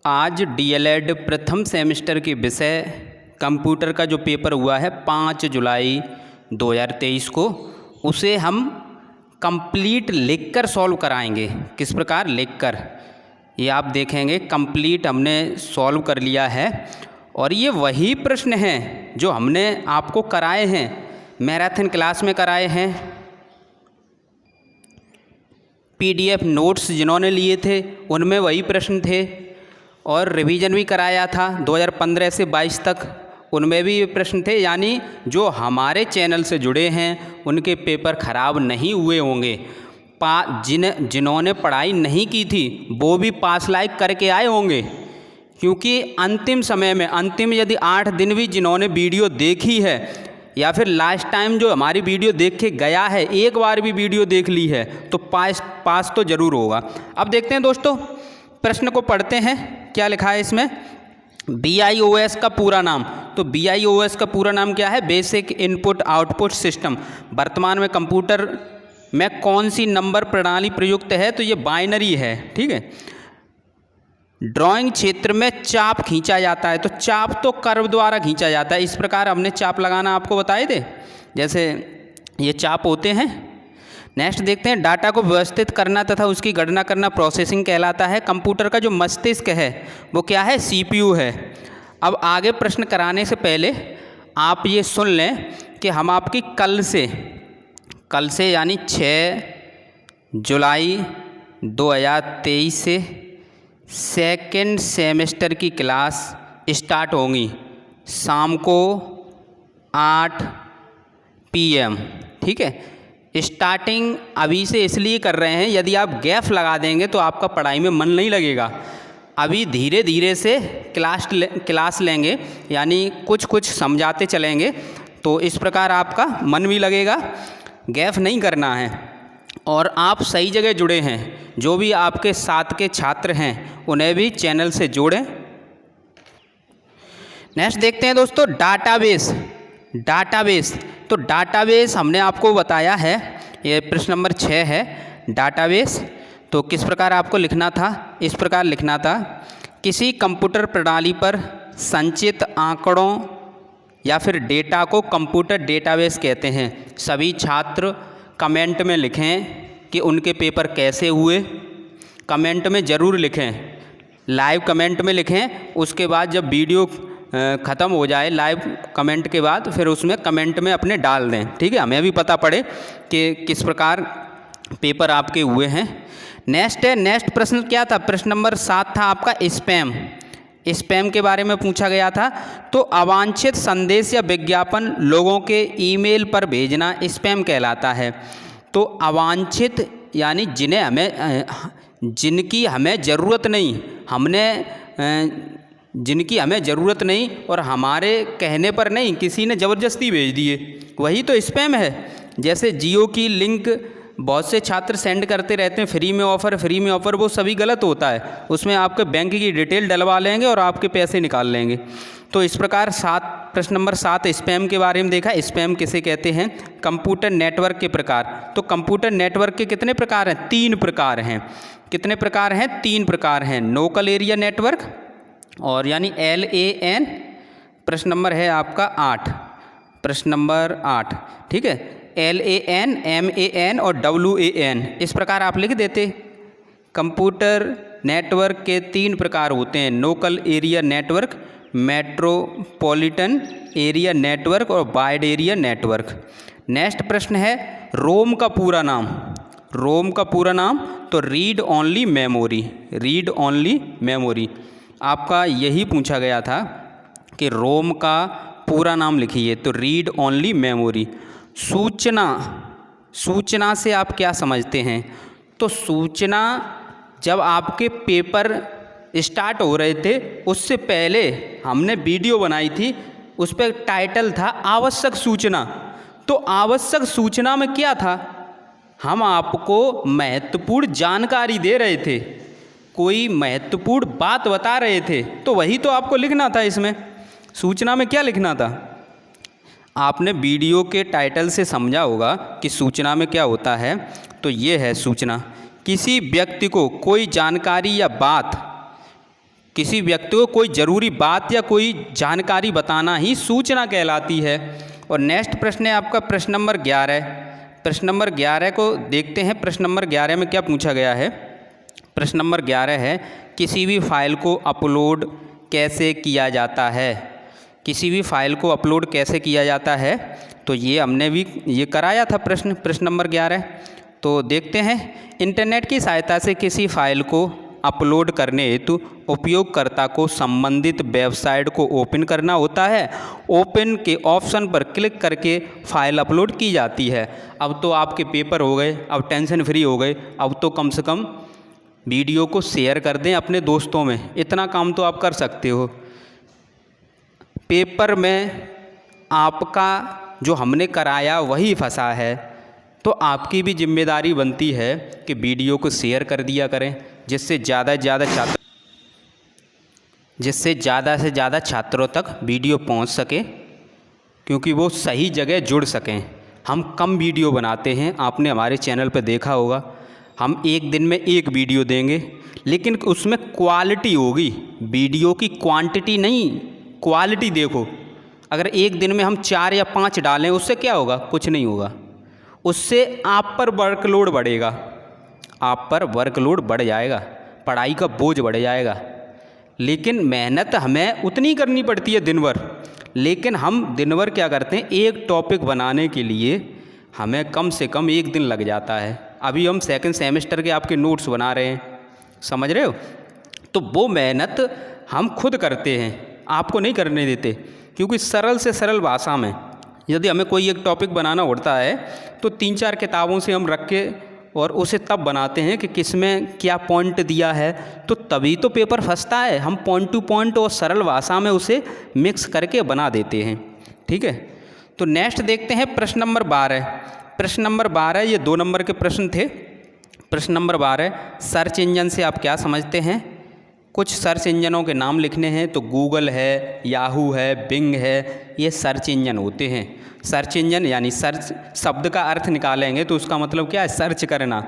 आज डीएलएड प्रथम सेमेस्टर के विषय कंप्यूटर का जो पेपर हुआ है 5 जुलाई 2023 को, उसे हम कंप्लीट लिखकर सॉल्व कराएंगे। किस प्रकार लिखकर, ये आप देखेंगे कंप्लीट हमने सॉल्व कर लिया है। और ये वही प्रश्न हैं जो हमने आपको कराए हैं, मैराथन क्लास में कराए हैं। पीडीएफ नोट्स जिन्होंने लिए थे उनमें वही प्रश्न थे, और रिवीजन भी कराया था 2015 से 22 तक, उनमें भी ये प्रश्न थे। यानी जो हमारे चैनल से जुड़े हैं उनके पेपर ख़राब नहीं हुए होंगे। जिन्होंने पढ़ाई नहीं की थी वो भी पास लाइक करके आए होंगे, क्योंकि अंतिम समय में, अंतिम यदि 8 दिन भी जिन्होंने वीडियो देखी है या फिर लास्ट टाइम जो हमारी वीडियो देख के गया है, एक बार भी वीडियो देख ली है, तो पास तो ज़रूर होगा। अब देखते हैं दोस्तों, प्रश्न को पढ़ते हैं। क्या लिखा है इसमें? BIOS का पूरा नाम। तो BIOS का पूरा नाम क्या है? Basic input output system. वर्तमान में कंप्यूटर में कौन सी नंबर प्रणाली प्रयुक्त है? तो ये बाइनरी है, ठीक है। ड्राइंग क्षेत्र में चाप खींचा जाता है, तो चाप तो कर्व द्वारा खींचा जाता है। इस प्रकार हमने चाप लगाना आपको बताए थे, जैसे ये चाप होते हैं। नेक्स्ट देखते हैं, डाटा को व्यवस्थित करना तथा उसकी गणना करना प्रोसेसिंग कहलाता है। कंप्यूटर का जो मस्तिष्क है वो क्या है? CPU है। अब आगे प्रश्न कराने से पहले आप ये सुन लें कि हम आपकी कल से यानी 6 जुलाई 2023 से सेकेंड सेमेस्टर की क्लास स्टार्ट होंगी शाम को 8 PM, ठीक है। स्टार्टिंग अभी से इसलिए कर रहे हैं, यदि आप गैप लगा देंगे तो आपका पढ़ाई में मन नहीं लगेगा। अभी धीरे धीरे से क्लास लेंगे, यानी कुछ समझाते चलेंगे, तो इस प्रकार आपका मन भी लगेगा। गैप नहीं करना है। और आप सही जगह जुड़े हैं, जो भी आपके साथ के छात्र हैं उन्हें भी चैनल से जोड़ें। नेक्स्ट देखते हैं दोस्तों, डाटाबेस। तो डाटाबेस हमने आपको बताया है, ये प्रश्न नंबर 6 है, डाटाबेस। तो किस प्रकार आपको लिखना था? इस प्रकार लिखना था, किसी कंप्यूटर प्रणाली पर संचित आंकड़ों या फिर डेटा को कंप्यूटर डेटाबेस कहते हैं। सभी छात्र कमेंट में लिखें कि उनके पेपर कैसे हुए। कमेंट में ज़रूर लिखें, लाइव कमेंट में लिखें। उसके बाद जब वीडियो ख़त्म हो जाए, लाइव कमेंट के बाद फिर उसमें कमेंट में अपने डाल दें, ठीक है। हमें भी पता पड़े कि किस प्रकार पेपर आपके हुए हैं। नेक्स्ट प्रश्न क्या था? प्रश्न नंबर 7 था आपका स्पैम के बारे में पूछा गया था। तो अवांछित संदेश या विज्ञापन लोगों के ईमेल पर भेजना स्पैम कहलाता है। तो अवांछित यानी जिनकी हमें ज़रूरत नहीं, जिनकी हमें ज़रूरत नहीं और हमारे कहने पर नहीं, किसी ने ज़बरदस्ती भेज दिए, वही तो स्पैम है। जैसे जियो की लिंक बहुत से छात्र सेंड करते रहते हैं, फ्री में ऑफ़र, वो सभी गलत होता है। उसमें आपके बैंक की डिटेल डलवा लेंगे और आपके पैसे निकाल लेंगे। तो इस प्रकार प्रश्न नंबर 7 स्पैम के बारे में देखा। स्पैम किसे कहते हैं? कंप्यूटर नेटवर्क के प्रकार। तो कंप्यूटर नेटवर्क के कितने प्रकार हैं? 3 प्रकार हैं। कितने प्रकार हैं? 3 प्रकार हैं। लोकल एरिया नेटवर्क, और यानी LAN। प्रश्न नंबर है आपका 8, प्रश्न नंबर 8, ठीक है। LAN, MAN और WAN, इस प्रकार आप लिख देते। कंप्यूटर नेटवर्क के 3 प्रकार होते हैं, local area network, metropolitan area network और वाइड एरिया नेटवर्क। नेक्स्ट प्रश्न है, रोम का पूरा नाम। तो रीड ओनली मेमोरी। आपका यही पूछा गया था कि रोम का पूरा नाम लिखिए, तो रीड ओनली मेमोरी। सूचना से आप क्या समझते हैं? तो सूचना, जब आपके पेपर स्टार्ट हो रहे थे उससे पहले हमने वीडियो बनाई थी, उस पर टाइटल था आवश्यक सूचना। तो आवश्यक सूचना में क्या था? हम आपको महत्वपूर्ण जानकारी दे रहे थे, कोई महत्वपूर्ण बात बता रहे थे, तो वही तो आपको लिखना था। इसमें सूचना में क्या लिखना था? आपने वीडियो के टाइटल से समझा होगा कि सूचना में क्या होता है। तो ये है सूचना। किसी व्यक्ति को कोई जानकारी या बात किसी व्यक्ति को कोई ज़रूरी बात या कोई जानकारी बताना ही सूचना कहलाती है। और नेक्स्ट प्रश्न है आपका प्रश्न नंबर 11। प्रश्न नंबर 11 को देखते हैं। प्रश्न नंबर 11 में क्या पूछा गया है। प्रश्न नंबर 11 है, किसी भी फाइल को अपलोड कैसे किया जाता है। किसी भी फाइल को अपलोड कैसे किया जाता है, तो ये हमने भी ये कराया था प्रश्न नंबर 11। तो देखते हैं, इंटरनेट की सहायता से किसी फाइल को अपलोड करने हेतु उपयोगकर्ता को संबंधित वेबसाइट को ओपन करना होता है। ओपन के ऑप्शन पर क्लिक करके फाइल अपलोड की जाती है। अब तो आपके पेपर हो गए, अब टेंशन फ्री हो गए। अब तो कम से कम वीडियो को शेयर कर दें अपने दोस्तों में, इतना काम तो आप कर सकते हो। पेपर में आपका जो हमने कराया वही फंसा है, तो आपकी भी जिम्मेदारी बनती है कि वीडियो को शेयर कर दिया करें, जिससे ज़्यादा से ज़्यादा छात्रों तक वीडियो पहुंच सके, क्योंकि वो सही जगह जुड़ सकें। हम कम वीडियो बनाते हैं, आपने हमारे चैनल पर देखा होगा। हम एक दिन में एक वीडियो देंगे, लेकिन उसमें क्वालिटी होगी, वीडियो की क्वांटिटी नहीं, क्वालिटी देखो। अगर एक दिन में हम 4 या 5 डालें, उससे क्या होगा? कुछ नहीं होगा। उससे आप पर वर्कलोड बढ़ेगा, आप पर वर्कलोड बढ़ जाएगा, पढ़ाई का बोझ बढ़ जाएगा। लेकिन मेहनत हमें उतनी करनी पड़ती है दिन भर, लेकिन हम दिन भर क्या करते हैं, एक टॉपिक बनाने के लिए हमें कम से कम एक दिन लग जाता है। अभी हम सेकंड सेमेस्टर के आपके नोट्स बना रहे हैं, समझ रहे हो? तो वो मेहनत हम खुद करते हैं, आपको नहीं करने देते, क्योंकि सरल से सरल भाषा में यदि हमें कोई एक टॉपिक बनाना होता है तो 3-4 किताबों से हम रख के और उसे तब बनाते हैं कि किस में क्या पॉइंट दिया है, तो तभी तो पेपर फंसता है। हम पॉइंट टू पॉइंट और सरल भाषा में उसे मिक्स करके बना देते हैं। ठीक है, तो नेक्स्ट देखते हैं प्रश्न नंबर 12। प्रश्न नंबर 12 ये 2 नंबर के प्रश्न थे। प्रश्न नंबर 12, सर्च इंजन से आप क्या समझते हैं? कुछ सर्च इंजनों के नाम लिखने हैं, तो गूगल है, याहू है, बिंग है, ये सर्च इंजन होते हैं। सर्च इंजन यानी सर्च शब्द का अर्थ निकालेंगे तो उसका मतलब क्या है? सर्च करना।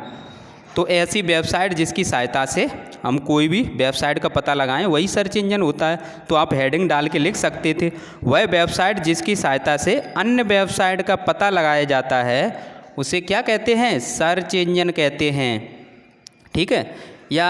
तो ऐसी वेबसाइट जिसकी सहायता से हम कोई भी वेबसाइट का पता लगाएं, वही सर्च इंजन होता है। तो आप हेडिंग डाल के लिख सकते थे, वह वेबसाइट जिसकी सहायता से अन्य वेबसाइट का पता लगाया जाता है उसे क्या कहते हैं? सर्च इंजन कहते हैं। ठीक है, या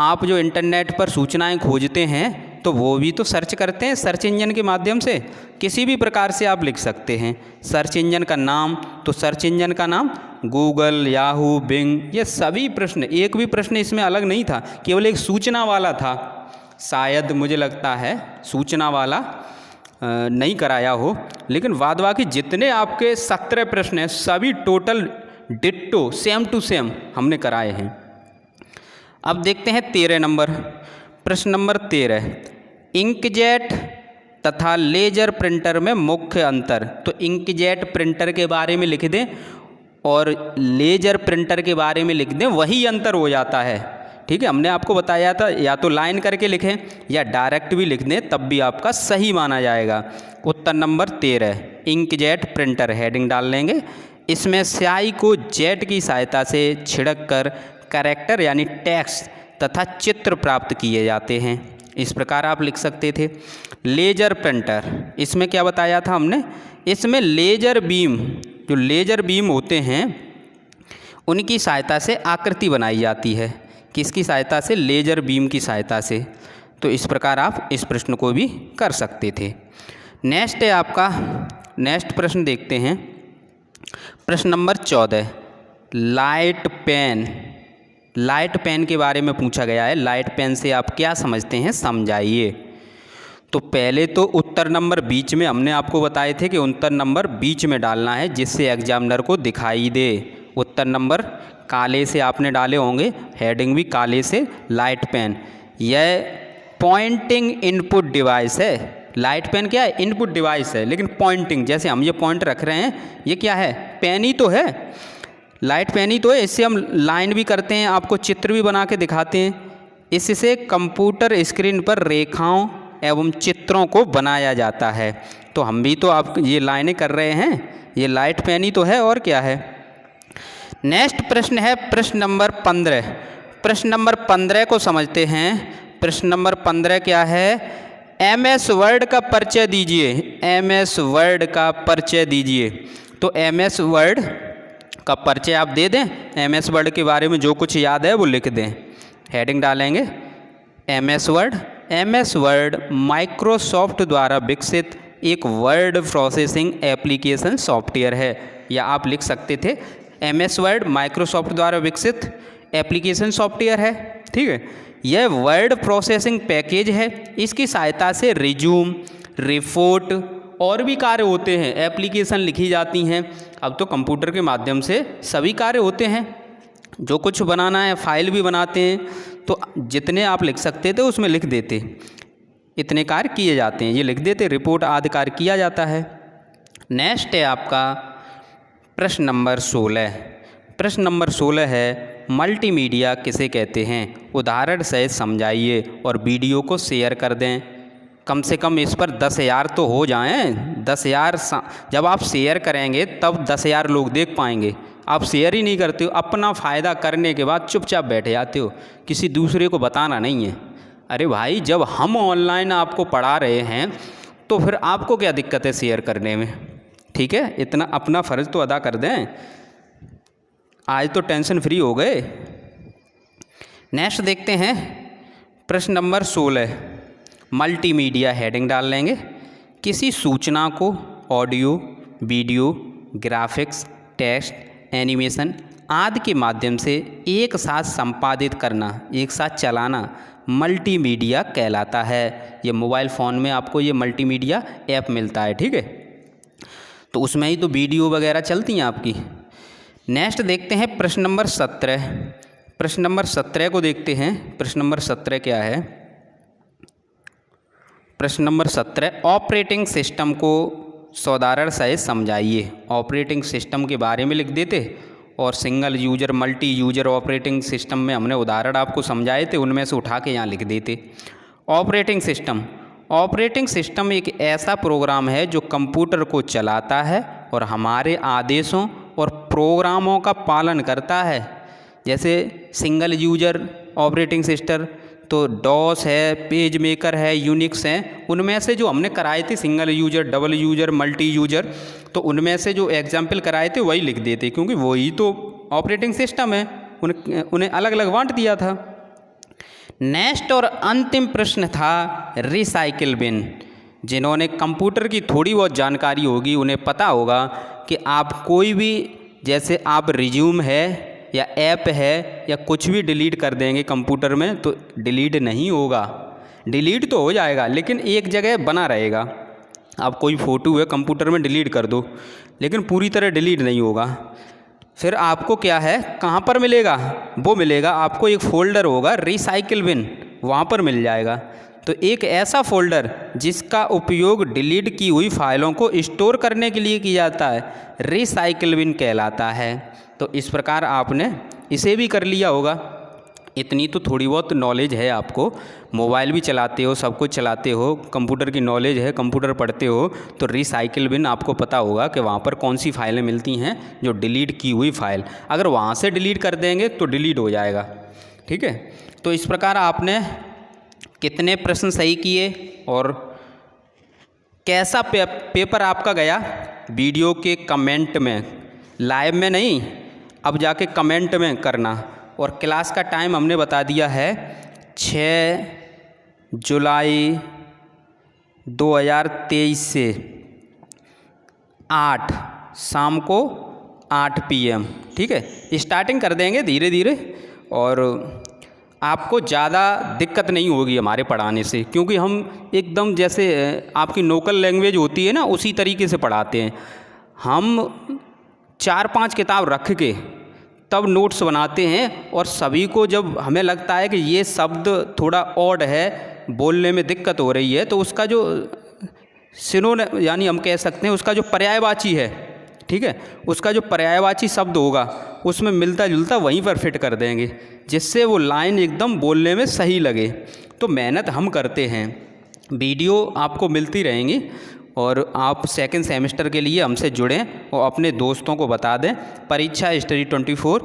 आप जो इंटरनेट पर सूचनाएं खोजते हैं तो वो भी तो सर्च करते हैं सर्च इंजन के माध्यम से। किसी भी प्रकार से आप लिख सकते हैं सर्च इंजन का नाम, तो सर्च इंजन का नाम गूगल, याहू, बिंग, ये सभी प्रश्न, एक भी प्रश्न इसमें अलग नहीं था, केवल एक सूचना वाला था। शायद मुझे लगता है सूचना वाला नहीं कराया हो, लेकिन बाद बाकी जितने आपके 17 प्रश्न हैं सभी total ditto same to same हमने कराए हैं। अब देखते हैं 13 नंबर। प्रश्न नंबर 13, इंकजेट तथा लेजर प्रिंटर में मुख्य अंतर। तो इंकजेट प्रिंटर के बारे में लिख दें और लेजर प्रिंटर के बारे में लिख दें, वही अंतर हो जाता है। ठीक है, हमने आपको बताया था या तो लाइन करके लिखें या डायरेक्ट भी लिख दें, तब भी आपका सही माना जाएगा। उत्तर नंबर 13, इंकजेट प्रिंटर, हेडिंग डाल लेंगे। इसमें स्याही को जेट की सहायता से छिड़क कर कैरेक्टर यानी टेक्स्ट तथा चित्र प्राप्त किए जाते हैं। इस प्रकार आप लिख सकते थे। लेजर प्रिंटर, इसमें क्या बताया था हमने? इसमें लेजर बीम, जो लेजर बीम होते हैं उनकी सहायता से आकृति बनाई जाती है। किसकी सहायता से? लेजर बीम की सहायता से। तो इस प्रकार आप इस प्रश्न को भी कर सकते थे। नेक्स्ट है आपका, नेक्स्ट प्रश्न देखते हैं। प्रश्न number 14, light pen. Light pen के बारे में पूछा गया है। लाइट पेन से आप क्या समझते हैं, समझाइए। तो पहले तो उत्तर नंबर बीच में हमने आपको बताए थे कि उत्तर नंबर बीच में डालना है जिससे एग्जामिनर को दिखाई दे। उत्तर नंबर काले से आपने डाले होंगे, हेडिंग भी काले से, लाइट पेन। यह पॉइंटिंग इनपुट डिवाइस है। लाइट पेन क्या है? इनपुट डिवाइस है, लेकिन पॉइंटिंग, जैसे हम ये पॉइंट रख रहे हैं, ये क्या है? पेन ही तो है, लाइट पेन ही तो है। इससे हम लाइन भी करते हैं, आपको चित्र भी बना के दिखाते हैं। इससे कंप्यूटर स्क्रीन पर रेखाओं एवं चित्रों को बनाया जाता है। तो हम भी तो आप ये लाइनें कर रहे हैं, ये लाइट पेन ही तो है, और क्या है। नेक्स्ट प्रश्न है प्रश्न नंबर 15। प्रश्न नंबर 15 को समझते हैं। प्रश्न नंबर 15 क्या है? MS वर्ड का परिचय दीजिए। MS वर्ड का परिचय दीजिए। तो MS वर्ड का परिचय आप दे दें। MS वर्ड के बारे में जो कुछ याद है वो लिख दें। हेडिंग डालेंगे MS word. MS word Microsoft द्वारा विकसित एक वर्ड प्रोसेसिंग एप्लीकेशन सॉफ्टवेयर है। या आप लिख सकते थे MS वर्ड माइक्रोसॉफ्ट द्वारा विकसित एप्लीकेशन सॉफ्टवेयर है। ठीक है, यह वर्ड प्रोसेसिंग पैकेज है। इसकी सहायता से रिज्यूम, रिपोर्ट और भी कार्य होते हैं, एप्लीकेशन लिखी जाती हैं। अब तो कंप्यूटर के माध्यम से सभी कार्य होते हैं। जो कुछ बनाना है, फाइल भी बनाते हैं, तो जितने आप लिख सकते थे उसमें लिख देते, इतने कार्य किए जाते हैं, ये लिख देते, रिपोर्ट आदि कार्य किया जाता है। नेक्स्ट है आपका प्रश्न नंबर 16। प्रश्न नंबर 16 है मल्टीमीडिया किसे कहते हैं? उदाहरण सहित समझाइए और वीडियो को शेयर कर दें। कम से कम इस पर 10,000 तो हो जाएं। 10,000 जब आप शेयर करेंगे तब 10,000 लोग देख पाएंगे। आप शेयर ही नहीं करते हो, अपना फ़ायदा करने के बाद चुपचाप बैठ जाते हो, किसी दूसरे को बताना नहीं है। अरे भाई, जब हम ऑनलाइन आपको पढ़ा रहे हैं तो फिर आपको क्या दिक्कत है शेयर करने में? ठीक है, इतना अपना फ़र्ज़ तो अदा कर दें। आज तो टेंशन फ्री हो गए। नेक्स्ट देखते हैं प्रश्न नंबर 16। मल्टीमीडिया हेडिंग डाल लेंगे। किसी सूचना को audio, video, graphics, text, animation आदि के माध्यम से एक साथ संपादित करना, एक साथ चलाना मल्टीमीडिया कहलाता है। ये मोबाइल फ़ोन में आपको ये मल्टीमीडिया ऐप मिलता है। ठीक है, तो उसमें ही तो वीडियो वगैरह चलती हैं आपकी। नेक्स्ट देखते हैं प्रश्न नंबर 17। प्रश्न नंबर 17 को देखते हैं। प्रश्न नंबर 17 क्या है? प्रश्न नंबर 17 ऑपरेटिंग सिस्टम को उदाहरण सहित समझाइए। ऑपरेटिंग सिस्टम के बारे में लिख देते और single user, multi user operating system में हमने उदाहरण आपको समझाए थे, उनमें से उठा के यहाँ लिख देते। Operating system. ऑपरेटिंग सिस्टम एक ऐसा प्रोग्राम है जो कंप्यूटर को चलाता है और हमारे आदेशों और प्रोग्रामों का पालन करता है। जैसे सिंगल यूजर ऑपरेटिंग सिस्टम तो डॉस है, पेज मेकर है, यूनिक्स है। उनमें से जो हमने कराए थे single user, double user, multi user, तो उनमें से जो एग्जाम्पल कराए थे वही लिख देते, क्योंकि वही तो ऑपरेटिंग सिस्टम है। उन्हें अलग अलग बांट दिया था। नेक्स्ट और अंतिम प्रश्न था रिसाइकिल बिन। जिन्होंने कंप्यूटर की थोड़ी बहुत जानकारी होगी उन्हें पता होगा कि आप कोई भी, जैसे आप रिज्यूम है या ऐप है या कुछ भी डिलीट कर देंगे कंप्यूटर में तो डिलीट नहीं होगा। डिलीट तो हो जाएगा लेकिन एक जगह बना रहेगा। आप कोई फ़ोटो है कंप्यूटर में डिलीट कर दो लेकिन पूरी तरह डिलीट नहीं होगा। फिर आपको क्या है, कहाँ पर मिलेगा? वो मिलेगा आपको एक फ़ोल्डर होगा रिसाइकिल बिन, वहाँ पर मिल जाएगा। तो एक ऐसा फ़ोल्डर जिसका उपयोग डिलीट की हुई फाइलों को स्टोर करने के लिए किया जाता है, रिसाइकिल बिन कहलाता है। तो इस प्रकार आपने इसे भी कर लिया होगा। इतनी तो थोड़ी बहुत नॉलेज है आपको। मोबाइल भी चलाते हो, सब कुछ चलाते हो, कंप्यूटर की नॉलेज है, कंप्यूटर पढ़ते हो, तो रिसाइकिल बिन आपको पता होगा कि वहाँ पर कौन सी फाइलें मिलती हैं जो डिलीट की हुई फाइल। अगर वहाँ से डिलीट कर देंगे तो डिलीट हो जाएगा। ठीक है, तो इस प्रकार आपने कितने प्रश्न सही किए और कैसा पेपर आपका गया? वीडियो के कमेंट में, लाइव में नहीं, अब जाके कमेंट में करना। और क्लास का टाइम हमने बता दिया है 6 जुलाई 2023 से 8 शाम को 8 PM। ठीक है, स्टार्टिंग कर देंगे धीरे धीरे और आपको ज़्यादा दिक्कत नहीं होगी हमारे पढ़ाने से, क्योंकि हम एकदम जैसे आपकी लोकल लैंग्वेज होती है ना उसी तरीके से पढ़ाते हैं। हम 4-5 किताब रख के तब नोट्स बनाते हैं और सभी को जब हमें लगता है कि ये शब्द थोड़ा ऑड है, बोलने में दिक्कत हो रही है, तो उसका जो सिनोनिम यानी हम कह सकते हैं उसका जो पर्यायवाची है, ठीक है, उसका जो पर्यायवाची शब्द होगा उसमें मिलता जुलता वहीं पर फिट कर देंगे, जिससे वो लाइन एकदम बोलने में सही लगे। तो मेहनत हम करते हैं। वीडियो आपको मिलती रहेंगी और आप सेकंड सेमेस्टर के लिए हमसे जुड़ें और अपने दोस्तों को बता दें। परीक्षा स्टडी 24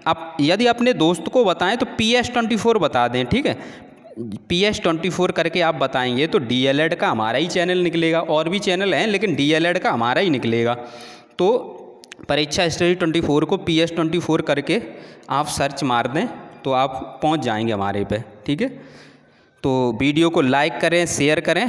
आप यदि अपने दोस्त को बताएं तो PS24 बता दें। ठीक है, PS24 करके आप बताएंगे तो DLED का हमारा ही चैनल निकलेगा, और भी चैनल हैं लेकिन DLED का हमारा ही निकलेगा। तो परीक्षा स्टडी 24 को PS24 करके आप सर्च मार दें तो आप पहुंच जाएंगे हमारे पे, ठीक है। तो वीडियो को लाइक करें, शेयर करें।